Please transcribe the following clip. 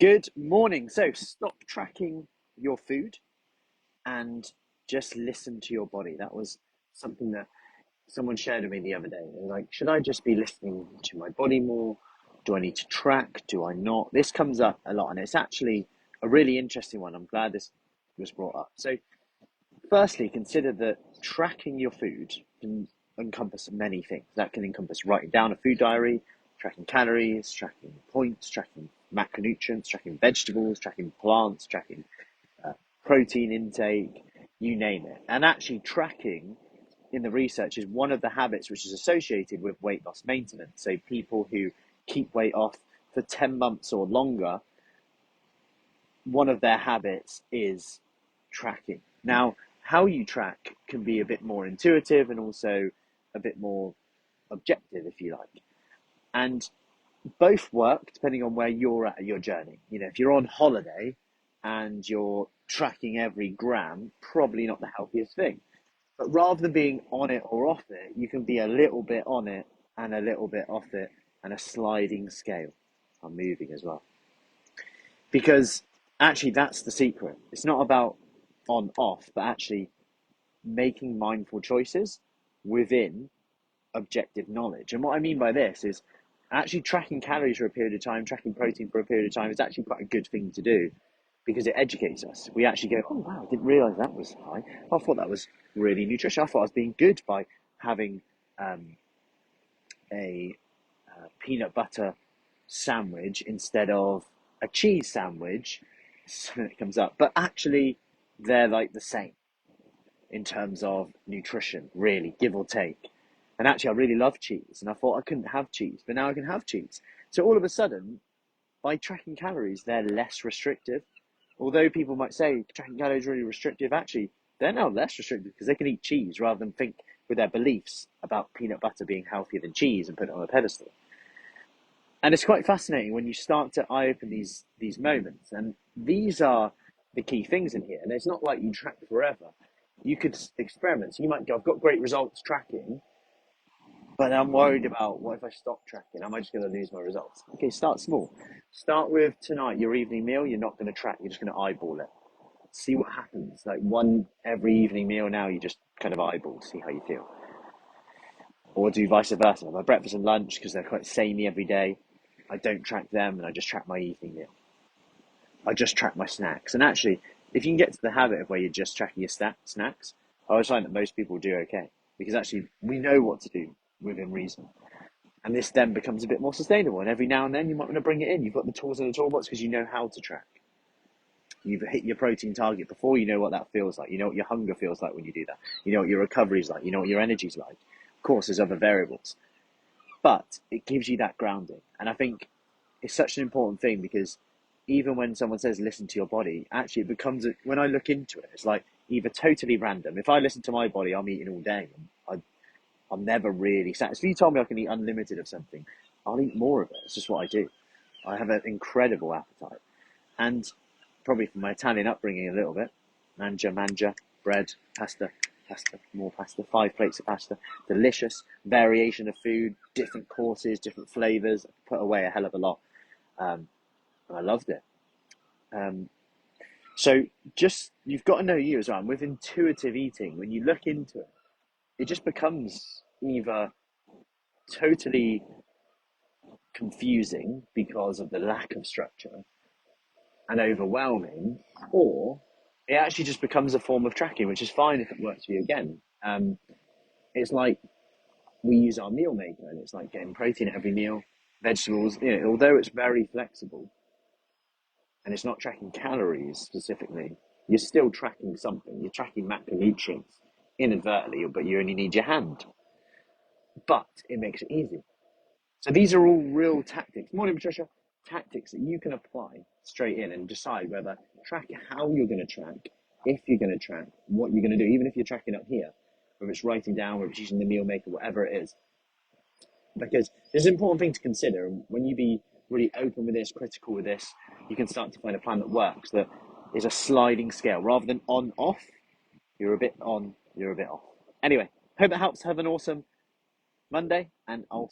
Good morning. So stop tracking your food and just listen to your body. That was something that someone shared with me the other day. They were like, should I just be listening to my body more? Do I need to track? Do I not? This comes up a lot, and it's actually a really interesting one. I'm glad this was brought up. So, firstly, consider that tracking your food can encompass many things. That can encompass writing down a food diary, tracking calories, tracking points, tracking macronutrients, tracking vegetables, tracking plants, tracking uh, protein intake, you name it. And actually, tracking in the research is one of the habits which is associated with weight loss maintenance. So, people who keep weight off for 10 months or longer, one of their habits is tracking. Now, how you track can be a bit more intuitive and also a bit more objective, if you like. And both work depending on where you're at your journey. You know, if you're on holiday and you're tracking every gram, probably not the healthiest thing. But rather than being on it or off it, you can be a little bit on it and a little bit off it, and a sliding scale. I'm moving as well. Because actually, that's the secret. It's not about on off, but actually making mindful choices within objective knowledge. And what I mean by this is actually tracking calories for a period of time, tracking protein for a period of time is actually quite a good thing to do because it educates us. We actually go, oh wow, I didn't realize that was high. I thought that was really nutritious. I thought I was being good by having um, a peanut butter sandwich instead of a cheese sandwich. So it comes up, but actually, they're like the same in terms of nutrition, really, give or take. And actually, I really love cheese, and I thought I couldn't have cheese, but now I can have cheese. So all of a sudden, by tracking calories, they're less restrictive. Although people might say tracking calories is really restrictive, actually, they're now less restrictive because they can eat cheese rather than think with their beliefs about peanut butter being healthier than cheese and put it on a pedestal. And it's quite fascinating when you start to eye open these moments, and these are the key things in here. And it's not like you track forever. You could experiment. So you might go, I've got great results tracking, but I'm worried about what if I stop tracking? Am I just going to lose my results? Okay, start small. Start with tonight, your evening meal. You're not going to track. You're just going to eyeball it. See what happens. Like one every evening meal now, you just kind of eyeball, see how you feel. Or do vice versa. My breakfast and lunch, because they're quite samey every day, I don't track them and I just track my evening meal. I just track my snacks. And actually, if you can get to the habit of where you're just tracking your snacks, I always find that most people do okay. Because actually, we know what to do within reason. And this then becomes a bit more sustainable. And every now and then, you might want to bring it in. You've got the tools in the toolbox because you know how to track. You've hit your protein target before, you know what that feels like. You know what your hunger feels like when you do that. You know what your recovery is like. You know what your energy is like. Of course, there's other variables. But it gives you that grounding. And I think it's such an important thing because even when someone says listen to your body, actually it becomes when I look into it, it's like either totally random. If I listen to my body, I'm eating all day. I'm never really satisfied. If you told me I can eat unlimited of something, I'll eat more of it. It's just what I do. I have an incredible appetite, and probably from my Italian upbringing a little bit, mangia, bread, pasta, more pasta, 5 plates of pasta, delicious variation of food, different courses, different flavors. I put away a hell of a lot, and I loved it. Um, so just you've got to know you as well. And with intuitive eating, when you look into it, it just becomes either totally confusing because of the lack of structure and overwhelming, or it actually just becomes a form of tracking, which is fine if it works for you again. It's like we use our meal maker, and it's like getting protein at every meal, vegetables. You know, although it's very flexible and it's not tracking calories specifically, you're still tracking something. You're tracking macronutrients inadvertently, but you only need your hand. But it makes it easy. So these are all real tactics. Morning, Patricia. Tactics that you can apply straight in and decide whether track how you're going to track, if you're going to track, what you're going to do, even if you're tracking up here, whether it's writing down, whether it's using the meal maker, whatever it is. Because there's an important thing to consider. When you be really open with this, critical with this, you can start to find a plan that works, that is a sliding scale. Rather than on, off, you're a bit on, you're a bit off. Anyway, hope that helps. Have an awesome Monday, and I'll